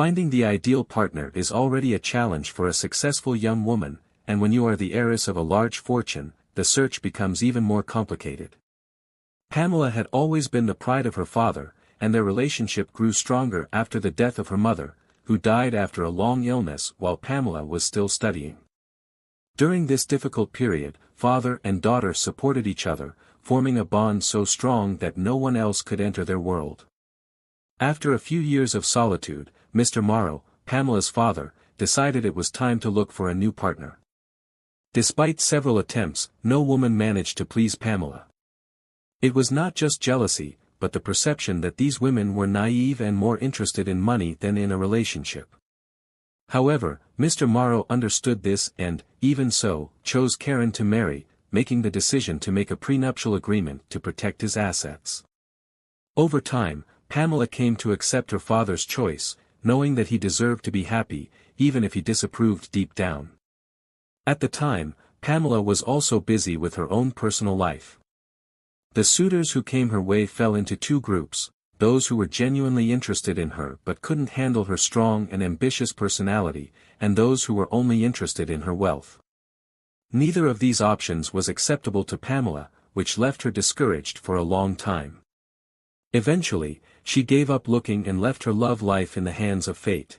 Finding the ideal partner is already a challenge for a successful young woman, and when you are the heiress of a large fortune, the search becomes even more complicated. Pamela had always been the pride of her father, and their relationship grew stronger after the death of her mother, who died after a long illness while Pamela was still studying. During this difficult period, father and daughter supported each other, forming a bond so strong that no one else could enter their world. After a few years of solitude, Mr. Morrow, Pamela's father, decided it was time to look for a new partner. Despite several attempts, no woman managed to please Pamela. It was not just jealousy, but the perception that these women were naive and more interested in money than in a relationship. However, Mr. Morrow understood this and, even so, chose Karen to marry, making the decision to make a prenuptial agreement to protect his assets. Over time, Pamela came to accept her father's choice, knowing that he deserved to be happy, even if he disapproved deep down. At the time, Pamela was also busy with her own personal life. The suitors who came her way fell into two groups: those who were genuinely interested in her but couldn't handle her strong and ambitious personality, and those who were only interested in her wealth. Neither of these options was acceptable to Pamela, which left her discouraged for a long time. Eventually, she gave up looking and left her love life in the hands of fate.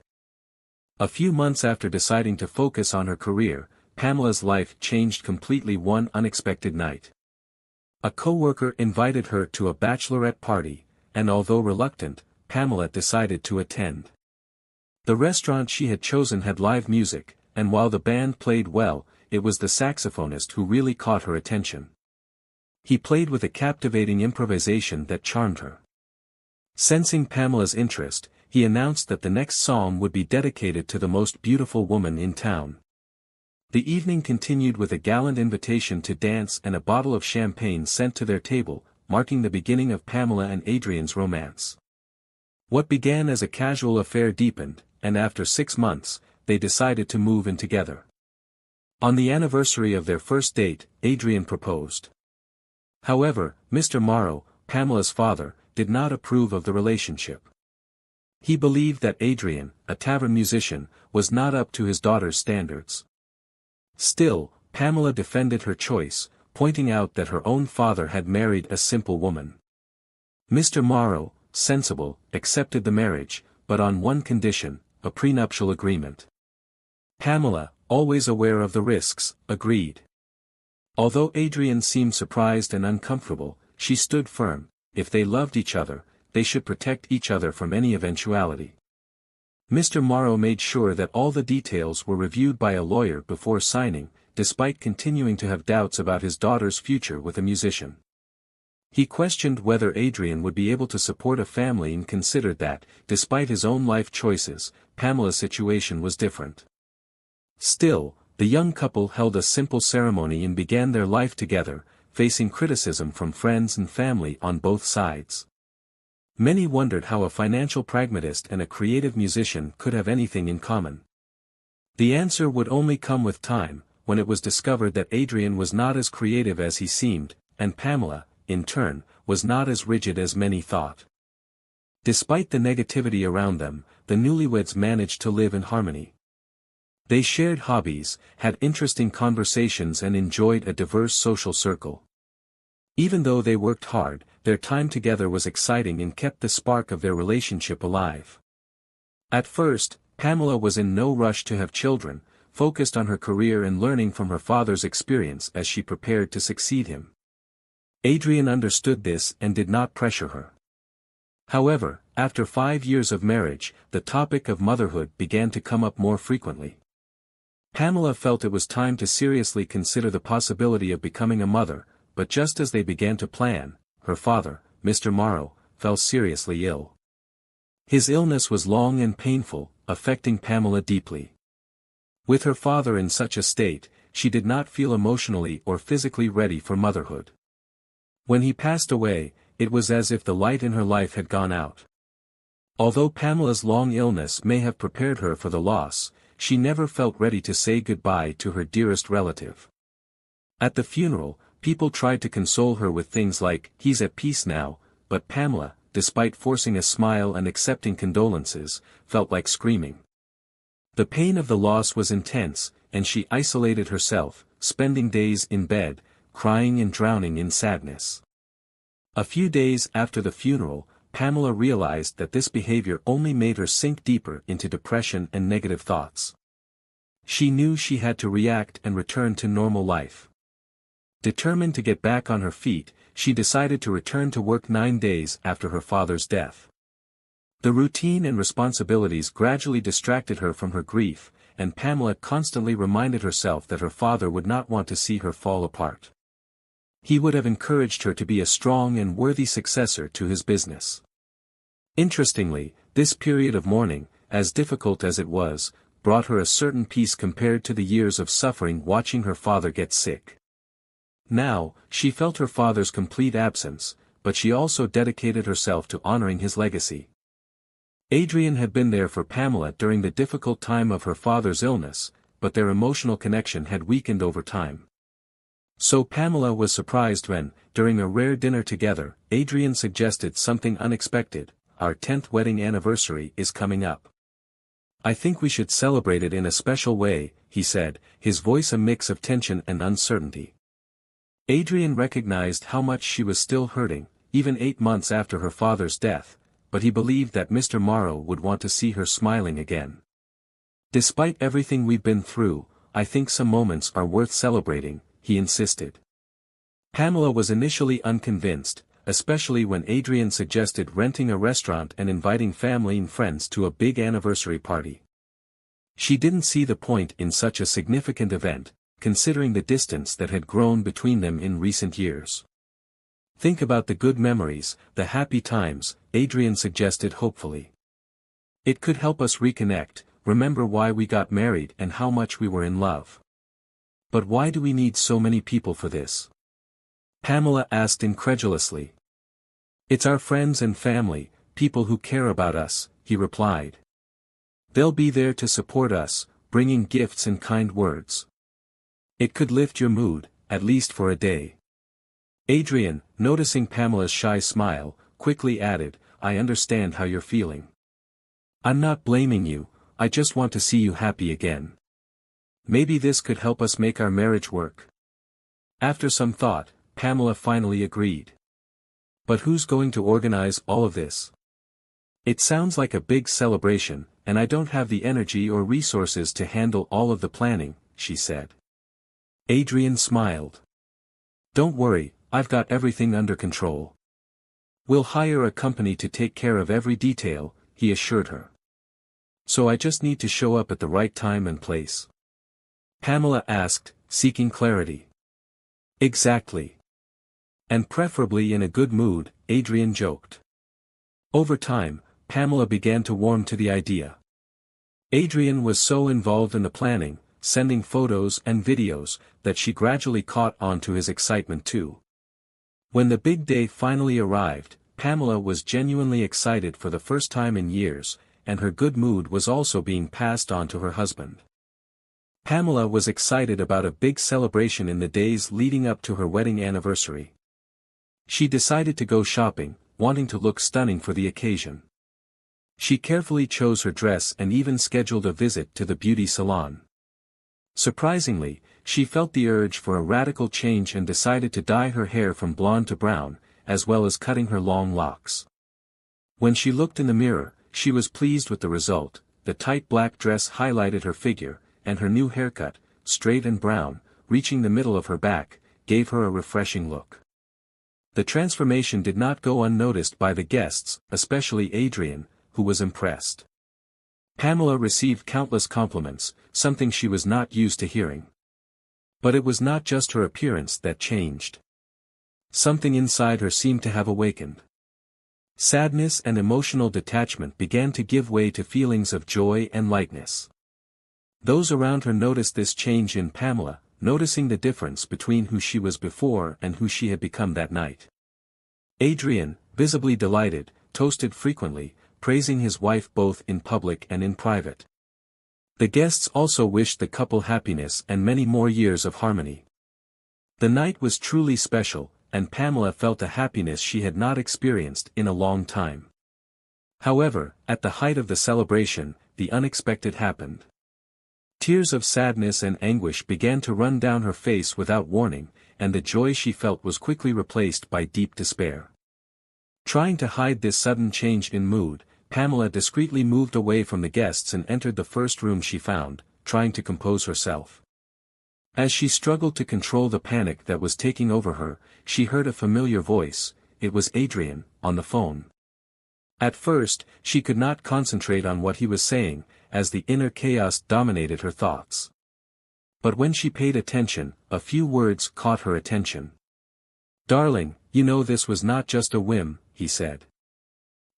A few months after deciding to focus on her career, Pamela's life changed completely one unexpected night. A co-worker invited her to a bachelorette party, and although reluctant, Pamela decided to attend. The restaurant she had chosen had live music, and while the band played well, it was the saxophonist who really caught her attention. He played with a captivating improvisation that charmed her. Sensing Pamela's interest, he announced that the next song would be dedicated to the most beautiful woman in town. The evening continued with a gallant invitation to dance and a bottle of champagne sent to their table, marking the beginning of Pamela and Adrian's romance. What began as a casual affair deepened, and after 6 months, they decided to move in together. On the anniversary of their first date, Adrian proposed. However, Mr. Morrow, Pamela's father, did not approve of the relationship. He believed that Adrian, a tavern musician, was not up to his daughter's standards. Still, Pamela defended her choice, pointing out that her own father had married a simple woman. Mr. Morrow, sensible, accepted the marriage, but on one condition: a prenuptial agreement. Pamela, always aware of the risks, agreed. Although Adrian seemed surprised and uncomfortable, she stood firm: if they loved each other, they should protect each other from any eventuality. Mr. Morrow made sure that all the details were reviewed by a lawyer before signing, despite continuing to have doubts about his daughter's future with a musician. He questioned whether Adrian would be able to support a family and considered that, despite his own life choices, Pamela's situation was different. Still, the young couple held a simple ceremony and began their life together, facing criticism from friends and family on both sides. Many wondered how a financial pragmatist and a creative musician could have anything in common. The answer would only come with time, when it was discovered that Adrian was not as creative as he seemed, and Pamela, in turn, was not as rigid as many thought. Despite the negativity around them, the newlyweds managed to live in harmony. They shared hobbies, had interesting conversations and enjoyed a diverse social circle. Even though they worked hard, their time together was exciting and kept the spark of their relationship alive. At first, Pamela was in no rush to have children, focused on her career and learning from her father's experience as she prepared to succeed him. Adrian understood this and did not pressure her. However, after 5 years of marriage, the topic of motherhood began to come up more frequently. Pamela felt it was time to seriously consider the possibility of becoming a mother, but just as they began to plan, her father, Mr. Morrow, fell seriously ill. His illness was long and painful, affecting Pamela deeply. With her father in such a state, she did not feel emotionally or physically ready for motherhood. When he passed away, it was as if the light in her life had gone out. Although Pamela's long illness may have prepared her for the loss, she never felt ready to say goodbye to her dearest relative. At the funeral, people tried to console her with things like, "He's at peace now," but Pamela, despite forcing a smile and accepting condolences, felt like screaming. The pain of the loss was intense, and she isolated herself, spending days in bed, crying and drowning in sadness. A few days after the funeral, Pamela realized that this behavior only made her sink deeper into depression and negative thoughts. She knew she had to react and return to normal life. Determined to get back on her feet, she decided to return to work 9 days after her father's death. The routine and responsibilities gradually distracted her from her grief, and Pamela constantly reminded herself that her father would not want to see her fall apart. He would have encouraged her to be a strong and worthy successor to his business. Interestingly, this period of mourning, as difficult as it was, brought her a certain peace compared to the years of suffering watching her father get sick. Now, she felt her father's complete absence, but she also dedicated herself to honoring his legacy. Adrian had been there for Pamela during the difficult time of her father's illness, but their emotional connection had weakened over time. So Pamela was surprised when, during a rare dinner together, Adrian suggested something unexpected: "Our 10th wedding anniversary is coming up. I think we should celebrate it in a special way," he said, his voice a mix of tension and uncertainty. Adrian recognized how much she was still hurting, even 8 months after her father's death, but he believed that Mr. Morrow would want to see her smiling again. "Despite everything we've been through, I think some moments are worth celebrating," he insisted. Pamela was initially unconvinced, especially when Adrian suggested renting a restaurant and inviting family and friends to a big anniversary party. She didn't see the point in such a significant event, considering the distance that had grown between them in recent years. "Think about the good memories, the happy times," Adrian suggested hopefully. "It could help us reconnect, remember why we got married and how much we were in love." "But why do we need so many people for this?" Pamela asked incredulously. "It's our friends and family, people who care about us," he replied. "They'll be there to support us, bringing gifts and kind words. It could lift your mood, at least for a day." Adrian, noticing Pamela's shy smile, quickly added, "I understand how you're feeling. I'm not blaming you, I just want to see you happy again. Maybe this could help us make our marriage work." After some thought, Pamela finally agreed. "But who's going to organize all of this? It sounds like a big celebration, and I don't have the energy or resources to handle all of the planning," she said. Adrian smiled. "Don't worry, I've got everything under control. We'll hire a company to take care of every detail," he assured her. "So I just need to show up at the right time and place?" Pamela asked, seeking clarity. "Exactly. And preferably in a good mood," Adrian joked. Over time, Pamela began to warm to the idea. Adrian was so involved in the planning, sending photos and videos, that she gradually caught on to his excitement too. When the big day finally arrived, Pamela was genuinely excited for the first time in years, and her good mood was also being passed on to her husband. Pamela was excited about a big celebration in the days leading up to her wedding anniversary. She decided to go shopping, wanting to look stunning for the occasion. She carefully chose her dress and even scheduled a visit to the beauty salon. Surprisingly, she felt the urge for a radical change and decided to dye her hair from blonde to brown, as well as cutting her long locks. When she looked in the mirror, she was pleased with the result. The tight black dress highlighted her figure, and her new haircut, straight and brown, reaching the middle of her back, gave her a refreshing look. The transformation did not go unnoticed by the guests, especially Adrian, who was impressed. Pamela received countless compliments, something she was not used to hearing. But it was not just her appearance that changed. Something inside her seemed to have awakened. Sadness and emotional detachment began to give way to feelings of joy and lightness. Those around her noticed this change in Pamela, noticing the difference between who she was before and who she had become that night. Adrian, visibly delighted, toasted frequently, praising his wife both in public and in private. The guests also wished the couple happiness and many more years of harmony. The night was truly special, and Pamela felt a happiness she had not experienced in a long time. However, at the height of the celebration, the unexpected happened. Tears of sadness and anguish began to run down her face without warning, and the joy she felt was quickly replaced by deep despair. Trying to hide this sudden change in mood, Pamela discreetly moved away from the guests and entered the first room she found, trying to compose herself. As she struggled to control the panic that was taking over her, she heard a familiar voice. It was Adrian, on the phone. At first, she could not concentrate on what he was saying, as the inner chaos dominated her thoughts. But when she paid attention, a few words caught her attention. "Darling, you know this was not just a whim," he said.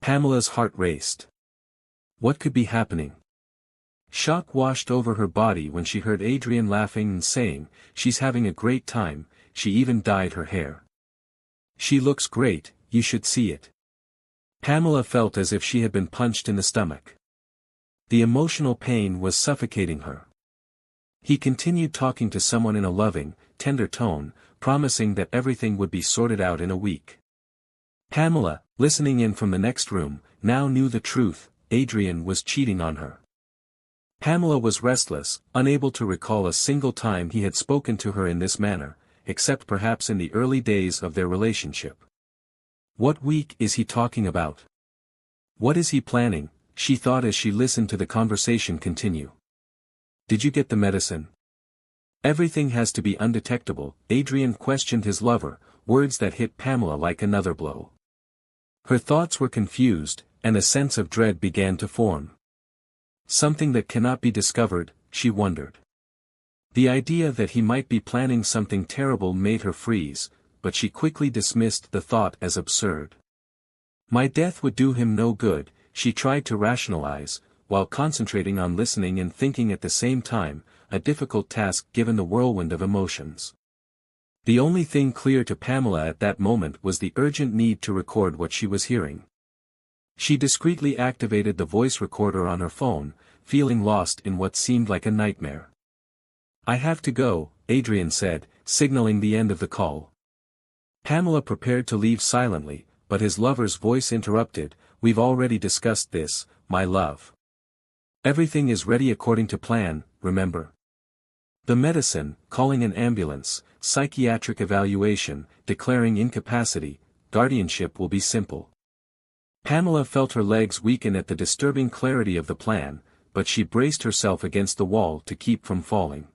Pamela's heart raced. What could be happening? Shock washed over her body when she heard Adrian laughing and saying, "She's having a great time, she even dyed her hair. She looks great, you should see it." Pamela felt as if she had been punched in the stomach. The emotional pain was suffocating her. He continued talking to someone in a loving, tender tone, promising that everything would be sorted out in a week. Pamela, listening in from the next room, now knew the truth. Adrian was cheating on her. Pamela was restless, unable to recall a single time he had spoken to her in this manner, except perhaps in the early days of their relationship. What week is he talking about? What is he planning? She thought as she listened to the conversation continue. Did you get the medicine? Everything has to be undetectable, Adrian questioned his lover, words that hit Pamela like another blow. Her thoughts were confused, and a sense of dread began to form. Something that cannot be discovered, she wondered. The idea that he might be planning something terrible made her freeze, but she quickly dismissed the thought as absurd. My death would do him no good, she tried to rationalize, while concentrating on listening and thinking at the same time, a difficult task given the whirlwind of emotions. The only thing clear to Pamela at that moment was the urgent need to record what she was hearing. She discreetly activated the voice recorder on her phone, feeling lost in what seemed like a nightmare. I have to go, Adrian said, signaling the end of the call. Pamela prepared to leave silently, but his lover's voice interrupted, We've already discussed this, my love. Everything is ready according to plan, remember? The medicine, calling an ambulance, psychiatric evaluation, declaring incapacity, guardianship will be simple. Pamela felt her legs weaken at the disturbing clarity of the plan, but she braced herself against the wall to keep from falling.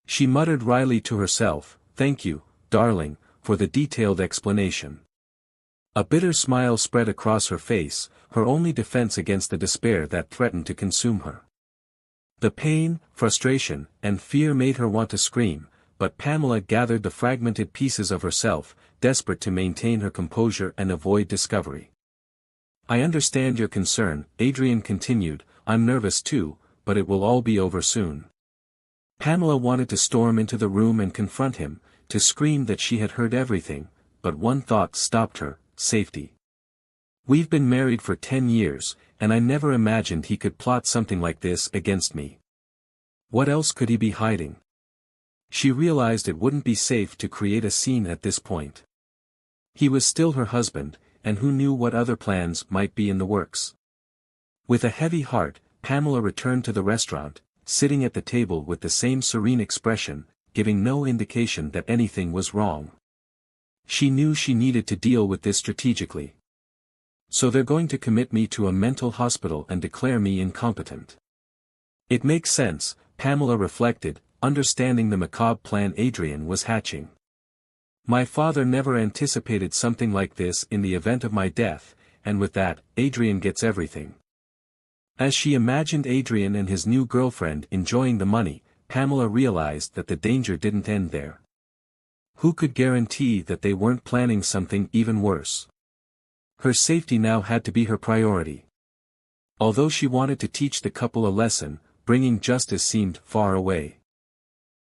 She muttered wryly to herself, Thank you, darling, for the detailed explanation. A bitter smile spread across her face, her only defense against the despair that threatened to consume her. The pain, frustration, and fear made her want to scream, but Pamela gathered the fragmented pieces of herself, desperate to maintain her composure and avoid discovery. I understand your concern, Adrian continued, I'm nervous too, but it will all be over soon. Pamela wanted to storm into the room and confront him, to scream that she had heard everything, but one thought stopped her, safety. We've been married for 10 years, and I never imagined he could plot something like this against me. What else could he be hiding? She realized it wouldn't be safe to create a scene at this point. He was still her husband, and who knew what other plans might be in the works. With a heavy heart, Pamela returned to the restaurant, sitting at the table with the same serene expression, giving no indication that anything was wrong. She knew she needed to deal with this strategically. So they're going to commit me to a mental hospital and declare me incompetent. It makes sense, Pamela reflected, understanding the macabre plan Adrian was hatching. My father never anticipated something like this in the event of my death, and with that, Adrian gets everything. As she imagined Adrian and his new girlfriend enjoying the money, Pamela realized that the danger didn't end there. Who could guarantee that they weren't planning something even worse? Her safety now had to be her priority. Although she wanted to teach the couple a lesson, bringing justice seemed far away.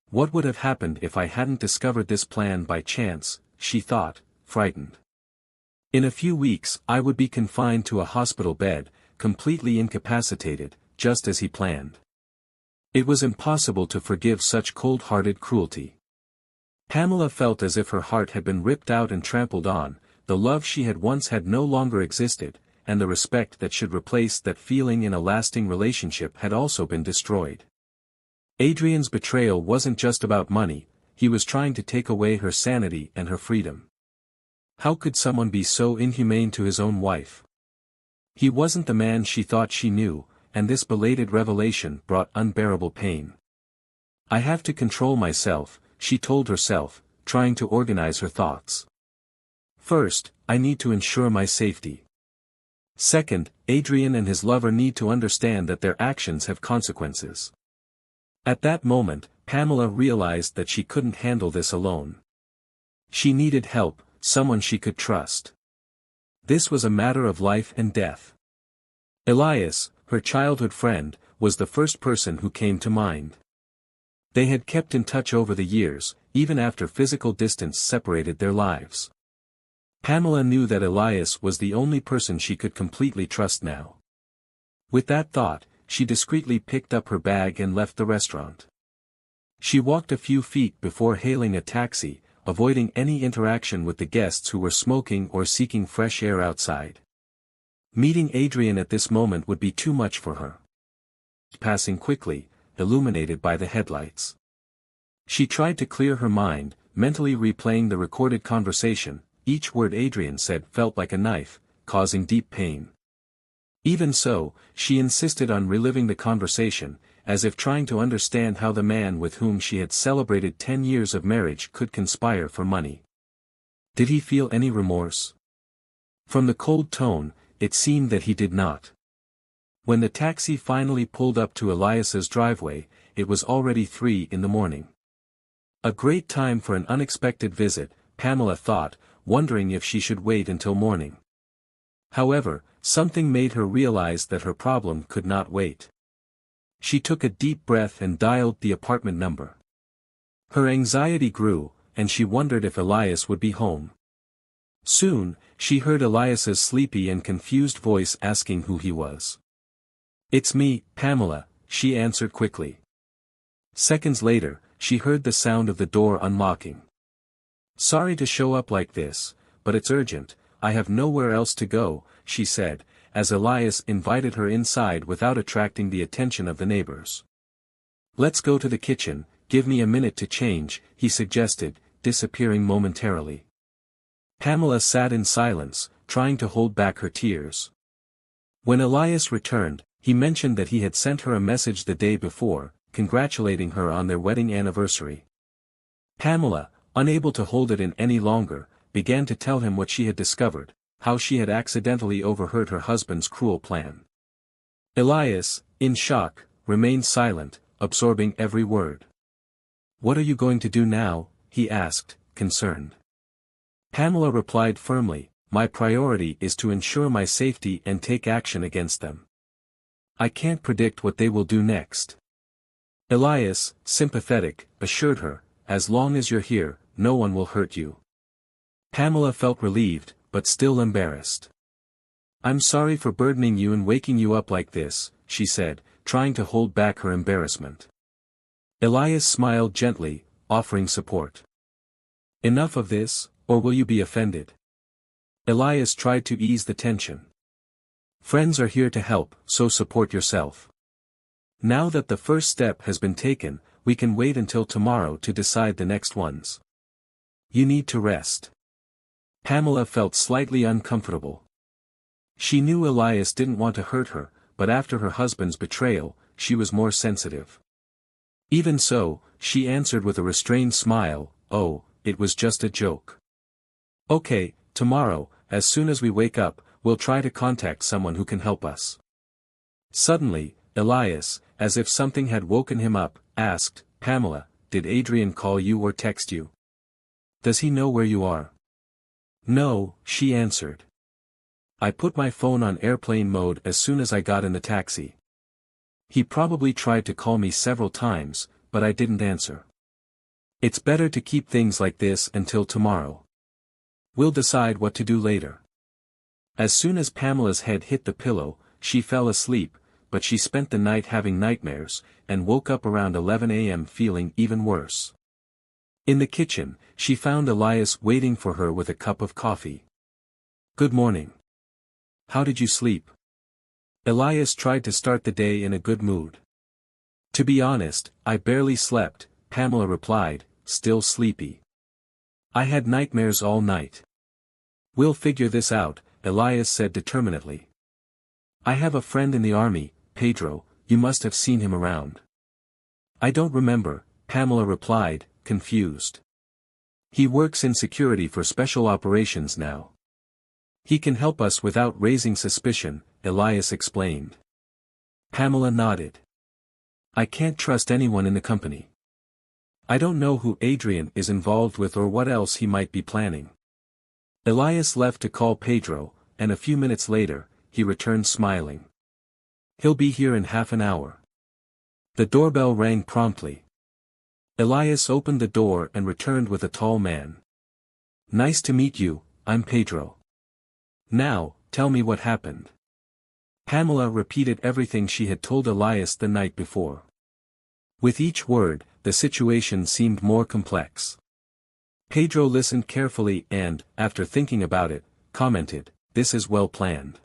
What would have happened if I hadn't discovered this plan by chance, she thought, frightened. In a few weeks I would be confined to a hospital bed, completely incapacitated, just as he planned. It was impossible to forgive such cold-hearted cruelty. Pamela felt as if her heart had been ripped out and trampled on, the love she had once had no longer existed, and the respect that should replace that feeling in a lasting relationship had also been destroyed. Adrian's betrayal wasn't just about money, he was trying to take away her sanity and her freedom. How could someone be so inhumane to his own wife? He wasn't the man she thought she knew, and this belated revelation brought unbearable pain. I have to control myself, she told herself, trying to organize her thoughts. First, I need to ensure my safety. Second, Adrian and his lover need to understand that their actions have consequences. At that moment, Pamela realized that she couldn't handle this alone. She needed help, someone she could trust. This was a matter of life and death. Elias, her childhood friend, was the first person who came to mind. They had kept in touch over the years, even after physical distance separated their lives. Pamela knew that Elias was the only person she could completely trust now. With that thought, she discreetly picked up her bag and left the restaurant. She walked a few feet before hailing a taxi, avoiding any interaction with the guests who were smoking or seeking fresh air outside. Meeting Adrian at this moment would be too much for her. Passing quickly, illuminated by the headlights. She tried to clear her mind, mentally replaying the recorded conversation. Each word Adrian said felt like a knife, causing deep pain. Even so, she insisted on reliving the conversation, as if trying to understand how the man with whom she had celebrated 10 years of marriage could conspire for money. Did he feel any remorse? From the cold tone, it seemed that he did not. When the taxi finally pulled up to Elias's driveway, it was already 3 in the morning. A great time for an unexpected visit, Pamela thought, wondering if she should wait until morning. However, something made her realize that her problem could not wait. She took a deep breath and dialed the apartment number. Her anxiety grew, and she wondered if Elias would be home. Soon, she heard Elias's sleepy and confused voice asking who he was. "It's me, Pamela," she answered quickly. Seconds later, she heard the sound of the door unlocking. "Sorry to show up like this, but it's urgent, I have nowhere else to go," she said, as Elias invited her inside without attracting the attention of the neighbors. "Let's go to the kitchen, give me a minute to change," he suggested, disappearing momentarily. Pamela sat in silence, trying to hold back her tears. When Elias returned, he mentioned that he had sent her a message the day before, congratulating her on their wedding anniversary. Pamela, unable to hold it in any longer, began to tell him what she had discovered, how she had accidentally overheard her husband's cruel plan. Elias, in shock, remained silent, absorbing every word. "What are you going to do now?" he asked, concerned. Pamela replied firmly, "My priority is to ensure my safety and take action against them. I can't predict what they will do next." Elias, sympathetic, assured her, "As long as you're here, no one will hurt you." Pamela felt relieved, but still embarrassed. "I'm sorry for burdening you and waking you up like this," she said, trying to hold back her embarrassment. Elias smiled gently, offering support. "Enough of this, or will you be offended?" Elias tried to ease the tension. "Friends are here to help, so support yourself. Now that the first step has been taken, we can wait until tomorrow to decide the next ones. You need to rest." Pamela felt slightly uncomfortable. She knew Elias didn't want to hurt her, but after her husband's betrayal, she was more sensitive. Even so, she answered with a restrained smile, "Oh, it was just a joke." "Okay, tomorrow, as soon as we wake up, we'll try to contact someone who can help us." Suddenly, Elias, as if something had woken him up, asked, "Pamela, did Adrian call you or text you? Does he know where you are?" "No," she answered. "I put my phone on airplane mode as soon as I got in the taxi. He probably tried to call me several times, but I didn't answer. It's better to keep things like this until tomorrow. We'll decide what to do later." As soon as Pamela's head hit the pillow, she fell asleep, but she spent the night having nightmares, and woke up around 11 a.m. feeling even worse. In the kitchen, she found Elias waiting for her with a cup of coffee. "Good morning. How did you sleep?" Elias tried to start the day in a good mood. "To be honest, I barely slept," Pamela replied, still sleepy. "I had nightmares all night." "We'll figure this out," Elias said determinedly. "I have a friend in the army, Pedro, you must have seen him around." "I don't remember," Pamela replied, confused. "He works in security for special operations now. He can help us without raising suspicion," Elias explained. Pamela nodded. "I can't trust anyone in the company. I don't know who Adrian is involved with or what else he might be planning." Elias left to call Pedro, and a few minutes later, he returned smiling. "He'll be here in half an hour." The doorbell rang promptly. Elias opened the door and returned with a tall man. "Nice to meet you, I'm Pedro. Now, tell me what happened." Pamela repeated everything she had told Elias the night before. With each word, the situation seemed more complex. Pedro listened carefully and, after thinking about it, commented, "This is well planned.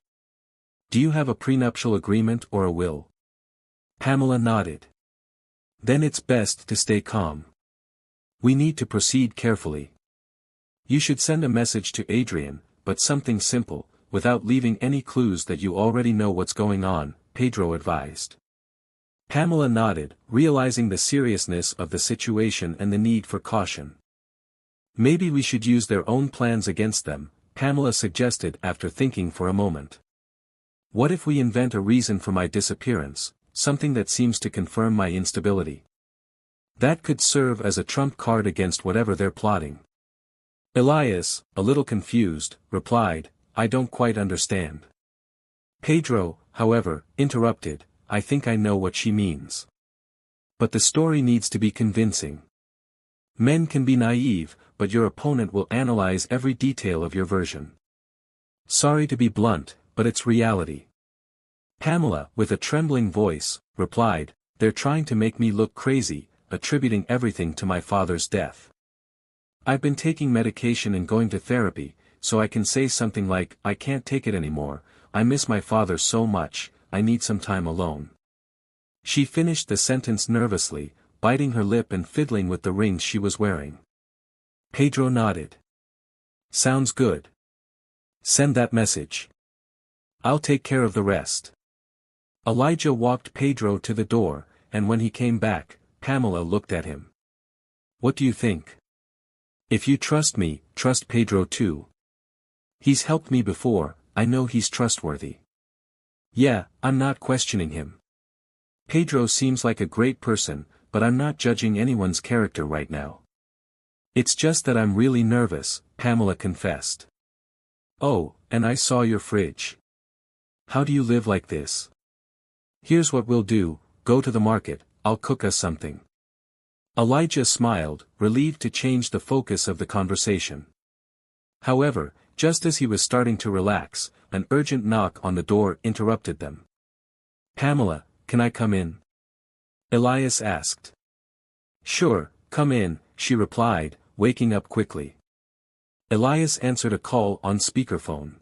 Do you have a prenuptial agreement or a will?" Pamela nodded. "Then it's best to stay calm. We need to proceed carefully. You should send a message to Adrian, but something simple, without leaving any clues that you already know what's going on," Pedro advised. Pamela nodded, realizing the seriousness of the situation and the need for caution. "Maybe we should use their own plans against them," Pamela suggested after thinking for a moment. "What if we invent a reason for my disappearance, something that seems to confirm my instability? That could serve as a trump card against whatever they're plotting." Elias, a little confused, replied, "I don't quite understand." Pedro, however, interrupted, "I think I know what she means. But the story needs to be convincing. Men can be naive, but your opponent will analyze every detail of your version. Sorry to be blunt, but it's reality." Pamela, with a trembling voice, replied, "They're trying to make me look crazy, attributing everything to my father's death. I've been taking medication and going to therapy, so I can say something like, 'I can't take it anymore, I miss my father so much, I need some time alone.'" She finished the sentence nervously, biting her lip and fiddling with the rings she was wearing. Pedro nodded. "Sounds good. Send that message. I'll take care of the rest." Elijah walked Pedro to the door, and when he came back, Pamela looked at him. "What do you think? If you trust me, trust Pedro too. He's helped me before, I know he's trustworthy." "Yeah, I'm not questioning him. Pedro seems like a great person, but I'm not judging anyone's character right now. It's just that I'm really nervous," Pamela confessed. "Oh, and I saw your fridge. How do you live like this?" "Here's what we'll do, go to the market, I'll cook us something." Elijah smiled, relieved to change the focus of the conversation. However, just as he was starting to relax, an urgent knock on the door interrupted them. "Pamela, can I come in?" Elias asked. "Sure, come in," she replied, waking up quickly. Elias answered a call on speakerphone.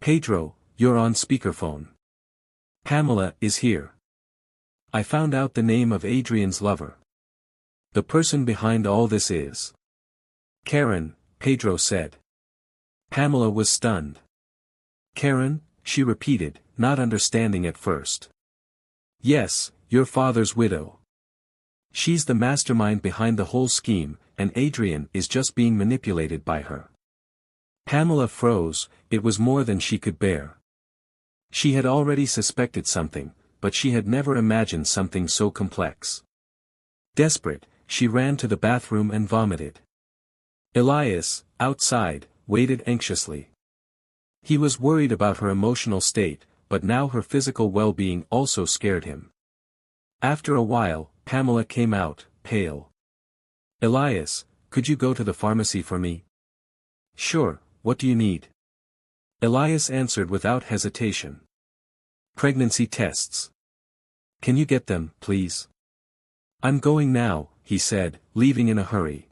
"Pedro, you're on speakerphone. Pamela is here. I found out the name of Adrian's lover. The person behind all this is Karen," Pedro said. Pamela was stunned. "Karen?" she repeated, not understanding at first. "Yes, your father's widow. She's the mastermind behind the whole scheme, and Adrian is just being manipulated by her." Pamela froze, it was more than she could bear. She had already suspected something, but she had never imagined something so complex. Desperate, she ran to the bathroom and vomited. Elias, outside, waited anxiously. He was worried about her emotional state, but now her physical well-being also scared him. After a while, Pamela came out, pale. "Elias, could you go to the pharmacy for me?" "Sure, what do you need?" Elias answered without hesitation. "Pregnancy tests. Can you get them, please?" "I'm going now," he said, leaving in a hurry.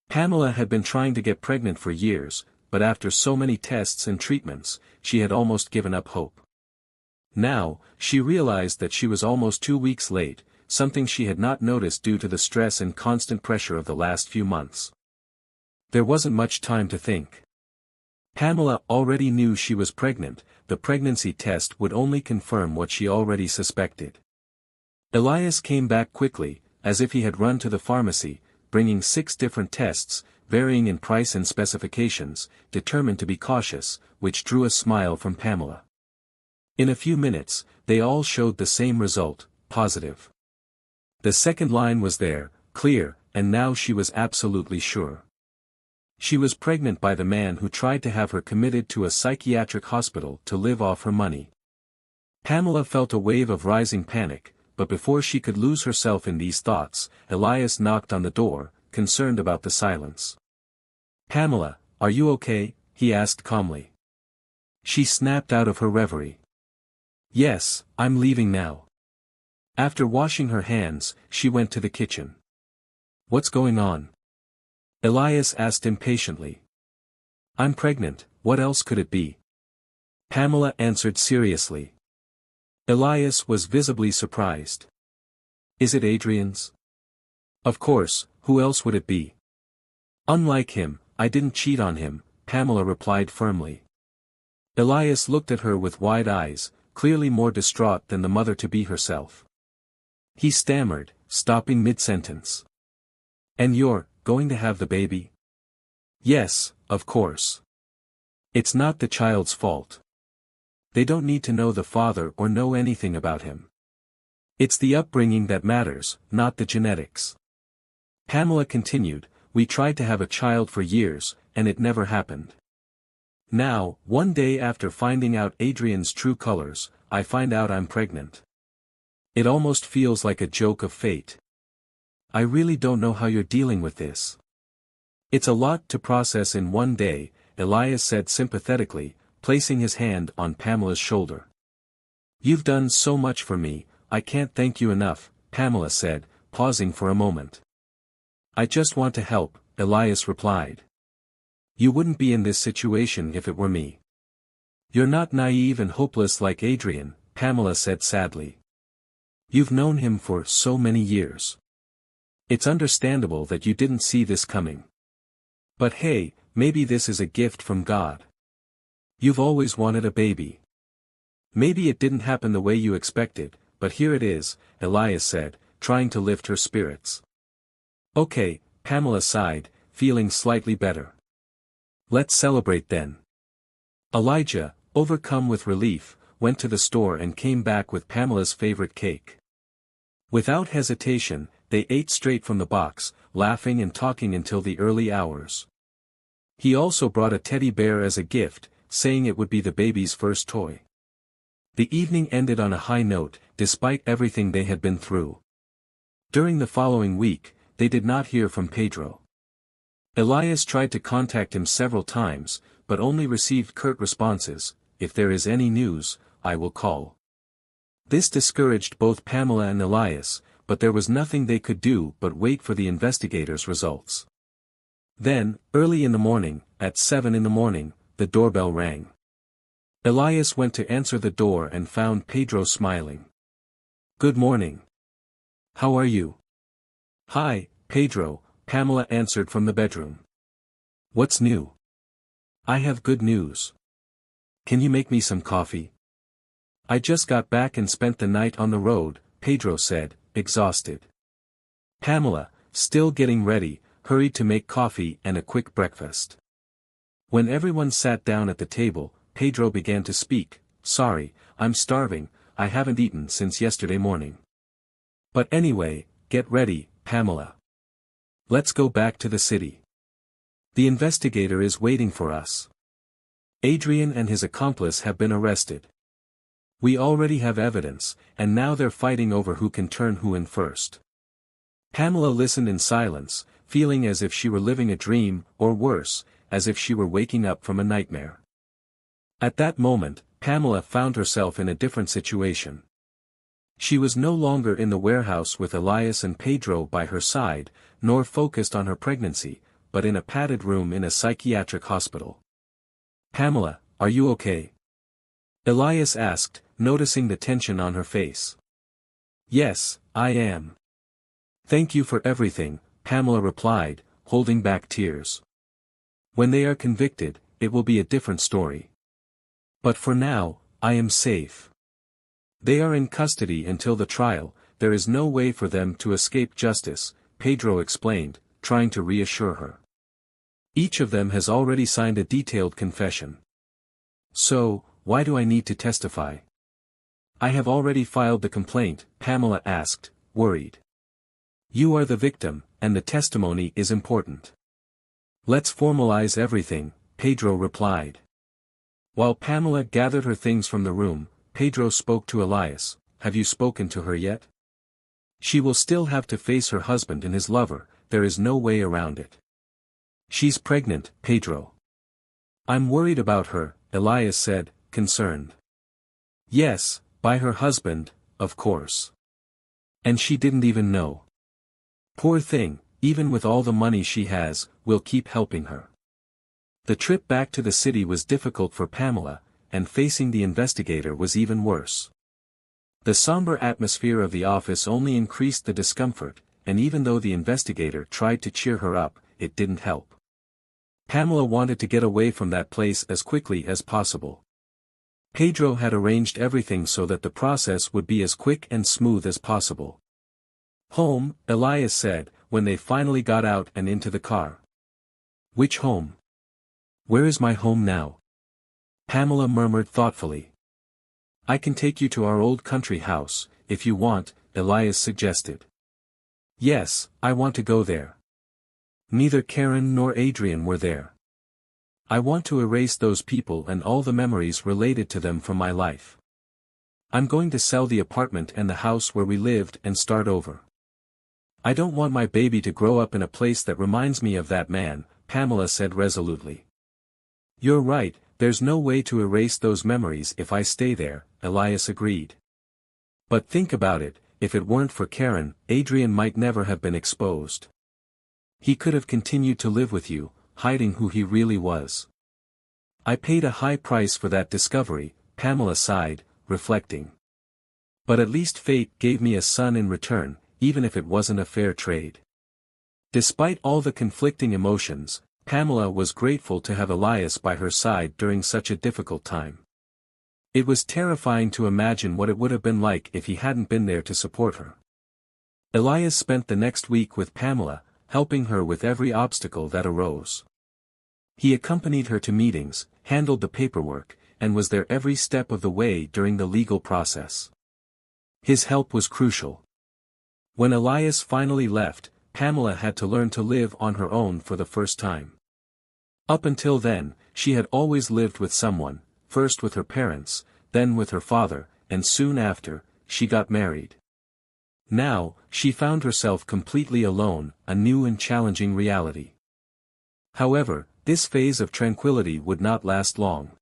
Pamela had been trying to get pregnant for years, but after so many tests and treatments, she had almost given up hope. Now, she realized that she was almost 2 weeks late, something she had not noticed due to the stress and constant pressure of the last few months. There wasn't much time to think. Pamela already knew she was pregnant, the pregnancy test would only confirm what she already suspected. Elias came back quickly, as if he had run to the pharmacy, bringing 6 different tests, varying in price and specifications, determined to be cautious, which drew a smile from Pamela. In a few minutes, they all showed the same result, positive. The second line was there, clear, and now she was absolutely sure. She was pregnant by the man who tried to have her committed to a psychiatric hospital to live off her money. Pamela felt a wave of rising panic, but before she could lose herself in these thoughts, Elias knocked on the door, concerned about the silence. "Pamela, are you okay?" he asked calmly. She snapped out of her reverie. "Yes, I'm leaving now." After washing her hands, she went to the kitchen. "What's going on?" Elias asked impatiently. "I'm pregnant, what else could it be?" Pamela answered seriously. Elias was visibly surprised. "Is it Adrian's?" "Of course, who else would it be?" "Unlike him, I didn't cheat on him," Pamela replied firmly. Elias looked at her with wide eyes, clearly more distraught than the mother-to-be herself. He stammered, stopping mid-sentence. "And you're going to have the baby?" "Yes, of course. It's not the child's fault. They don't need to know the father or know anything about him. It's the upbringing that matters, not the genetics." Pamela continued, "We tried to have a child for years, and it never happened. Now, one day after finding out Adrian's true colors, I find out I'm pregnant. It almost feels like a joke of fate. I really don't know how you're dealing with this." "It's a lot to process in one day," Elias said sympathetically, placing his hand on Pamela's shoulder. "You've done so much for me, I can't thank you enough," Pamela said, pausing for a moment. "I just want to help," Elias replied. "You wouldn't be in this situation if it were me." "You're not naive and hopeless like Adrian," Pamela said sadly. "You've known him for so many years. It's understandable that you didn't see this coming. But hey, maybe this is a gift from God. You've always wanted a baby. Maybe it didn't happen the way you expected, but here it is," Elias said, trying to lift her spirits. "Okay," Pamela sighed, feeling slightly better. "Let's celebrate then." Elijah, overcome with relief, went to the store and came back with Pamela's favorite cake. Without hesitation, they ate straight from the box, laughing and talking until the early hours. He also brought a teddy bear as a gift, saying it would be the baby's first toy. The evening ended on a high note, despite everything they had been through. During the following week, they did not hear from Pedro. Elias tried to contact him several times, but only received curt responses: "If there is any news, I will call." This discouraged both Pamela and Elias, but there was nothing they could do but wait for the investigators' results. Then, early in the morning, at 7 a.m, the doorbell rang. Elias went to answer the door and found Pedro smiling. "Good morning. How are you?" "Hi, Pedro," Pamela answered from the bedroom. "What's new?" "I have good news. Can you make me some coffee?" "I just got back and spent the night on the road," Pedro said, exhausted. Pamela, still getting ready, hurried to make coffee and a quick breakfast. When everyone sat down at the table, Pedro began to speak. "Sorry, I'm starving, I haven't eaten since yesterday morning. But anyway, get ready, Pamela. Let's go back to the city. The investigator is waiting for us. Adrian and his accomplice have been arrested. We already have evidence, and now they're fighting over who can turn who in first." Pamela listened in silence, feeling as if she were living a dream, or worse, as if she were waking up from a nightmare. At that moment, Pamela found herself in a different situation. She was no longer in the warehouse with Elias and Pedro by her side, nor focused on her pregnancy, but in a padded room in a psychiatric hospital. "Pamela, are you okay?" Elias asked, noticing the tension on her face. "Yes, I am. Thank you for everything," Pamela replied, holding back tears. "When they are convicted, it will be a different story. But for now, I am safe. They are in custody until the trial, there is no way for them to escape justice," Pedro explained, trying to reassure her. "Each of them has already signed a detailed confession. So, why do I need to testify?" "I have already filed the complaint," Pamela asked, worried. "You are the victim, and the testimony is important." "Let's formalize everything," Pedro replied. While Pamela gathered her things from the room, Pedro spoke to Elias. "Have you spoken to her yet? She will still have to face her husband and his lover, there is no way around it." "She's pregnant, Pedro." "I'm worried about her," Elias said, concerned. "Yes, by her husband, of course. And she didn't even know. Poor thing, even with all the money she has, we'll keep helping her." The trip back to the city was difficult for Pamela, and facing the investigator was even worse. The somber atmosphere of the office only increased the discomfort, and even though the investigator tried to cheer her up, it didn't help. Pamela wanted to get away from that place as quickly as possible. Pedro had arranged everything so that the process would be as quick and smooth as possible. "Home," Elias said, when they finally got out and into the car. "Which home? Where is my home now?" Pamela murmured thoughtfully. "I can take you to our old country house, if you want," Elias suggested. "Yes, I want to go there. Neither Karen nor Adrian were there. I want to erase those people and all the memories related to them from my life. I'm going to sell the apartment and the house where we lived and start over. I don't want my baby to grow up in a place that reminds me of that man," Pamela said resolutely. "You're right, there's no way to erase those memories if I stay there," Elias agreed. "But think about it, if it weren't for Karen, Adrian might never have been exposed. He could have continued to live with you, hiding who he really was. I paid a high price for that discovery," Pamela sighed, reflecting. "But at least fate gave me a son in return, even if it wasn't a fair trade." Despite all the conflicting emotions, Pamela was grateful to have Elias by her side during such a difficult time. It was terrifying to imagine what it would have been like if he hadn't been there to support her. Elias spent the next week with Pamela, helping her with every obstacle that arose. He accompanied her to meetings, handled the paperwork, and was there every step of the way during the legal process. His help was crucial. When Elias finally left, Pamela had to learn to live on her own for the first time. Up until then, she had always lived with someone, first with her parents, then with her father, and soon after, she got married. Now, she found herself completely alone, a new and challenging reality. However, this phase of tranquility would not last long.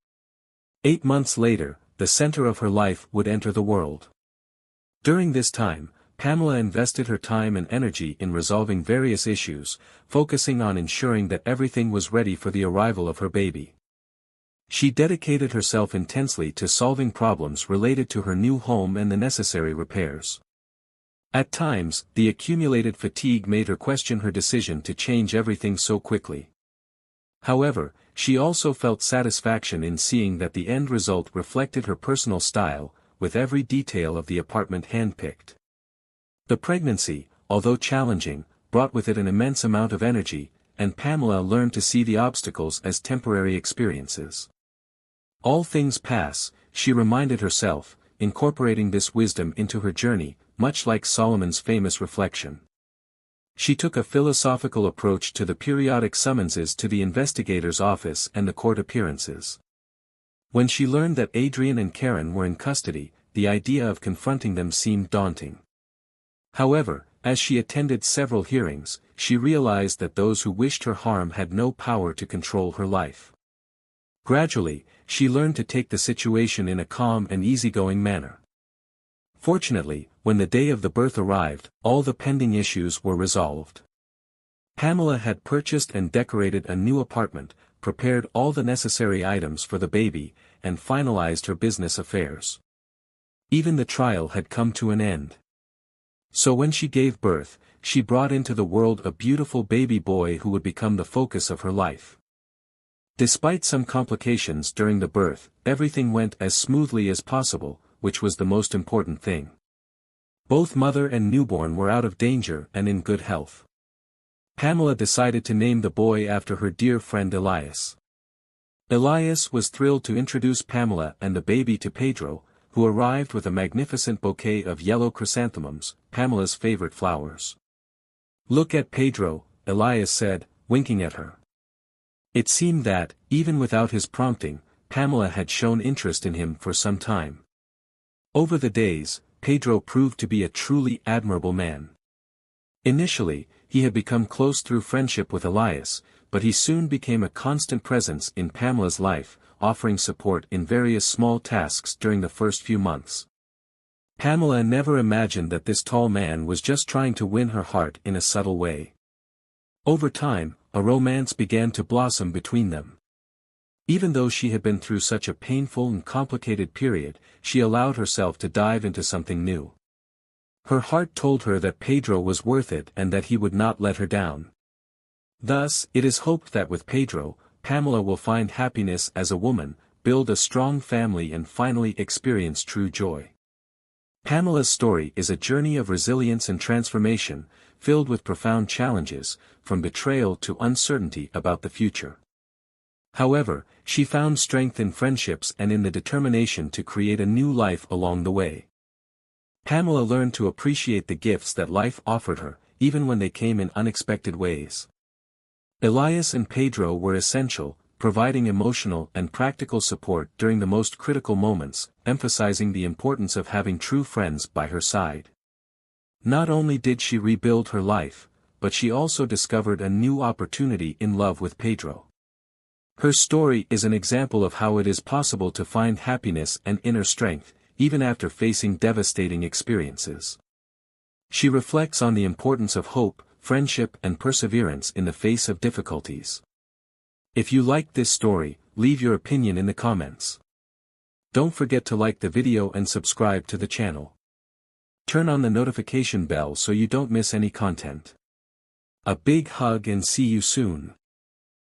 8 months later, the center of her life would enter the world. During this time, Pamela invested her time and energy in resolving various issues, focusing on ensuring that everything was ready for the arrival of her baby. She dedicated herself intensely to solving problems related to her new home and the necessary repairs. At times, the accumulated fatigue made her question her decision to change everything so quickly. However, she also felt satisfaction in seeing that the end result reflected her personal style, with every detail of the apartment handpicked. The pregnancy, although challenging, brought with it an immense amount of energy, and Pamela learned to see the obstacles as temporary experiences. All things pass, she reminded herself, incorporating this wisdom into her journey, much like Solomon's famous reflection. She took a philosophical approach to the periodic summonses to the investigator's office and the court appearances. When she learned that Adrian and Karen were in custody, the idea of confronting them seemed daunting. However, as she attended several hearings, she realized that those who wished her harm had no power to control her life. Gradually, she learned to take the situation in a calm and easygoing manner. Fortunately, when the day of the birth arrived, all the pending issues were resolved. Pamela had purchased and decorated a new apartment, prepared all the necessary items for the baby, and finalized her business affairs. Even the trial had come to an end. So when she gave birth, she brought into the world a beautiful baby boy who would become the focus of her life. Despite some complications during the birth, everything went as smoothly as possible, which was the most important thing. Both mother and newborn were out of danger and in good health. Pamela decided to name the boy after her dear friend Elias. Elias was thrilled to introduce Pamela and the baby to Pedro, who arrived with a magnificent bouquet of yellow chrysanthemums, Pamela's favorite flowers. "Look at Pedro," Elias said, winking at her. It seemed that, even without his prompting, Pamela had shown interest in him for some time. Over the days, Pedro proved to be a truly admirable man. Initially, he had become close through friendship with Elias, but he soon became a constant presence in Pamela's life, offering support in various small tasks during the first few months. Pamela never imagined that this tall man was just trying to win her heart in a subtle way. Over time, a romance began to blossom between them. Even though she had been through such a painful and complicated period, she allowed herself to dive into something new. Her heart told her that Pedro was worth it and that he would not let her down. Thus, it is hoped that with Pedro, Pamela will find happiness as a woman, build a strong family and finally experience true joy. Pamela's story is a journey of resilience and transformation, filled with profound challenges, from betrayal to uncertainty about the future. However, she found strength in friendships and in the determination to create a new life along the way. Pamela learned to appreciate the gifts that life offered her, even when they came in unexpected ways. Elias and Pedro were essential, providing emotional and practical support during the most critical moments, emphasizing the importance of having true friends by her side. Not only did she rebuild her life, but she also discovered a new opportunity in love with Pedro. Her story is an example of how it is possible to find happiness and inner strength, even after facing devastating experiences. She reflects on the importance of hope, friendship and perseverance in the face of difficulties. If you liked this story, leave your opinion in the comments. Don't forget to like the video and subscribe to the channel. Turn on the notification bell so you don't miss any content. A big hug and see you soon.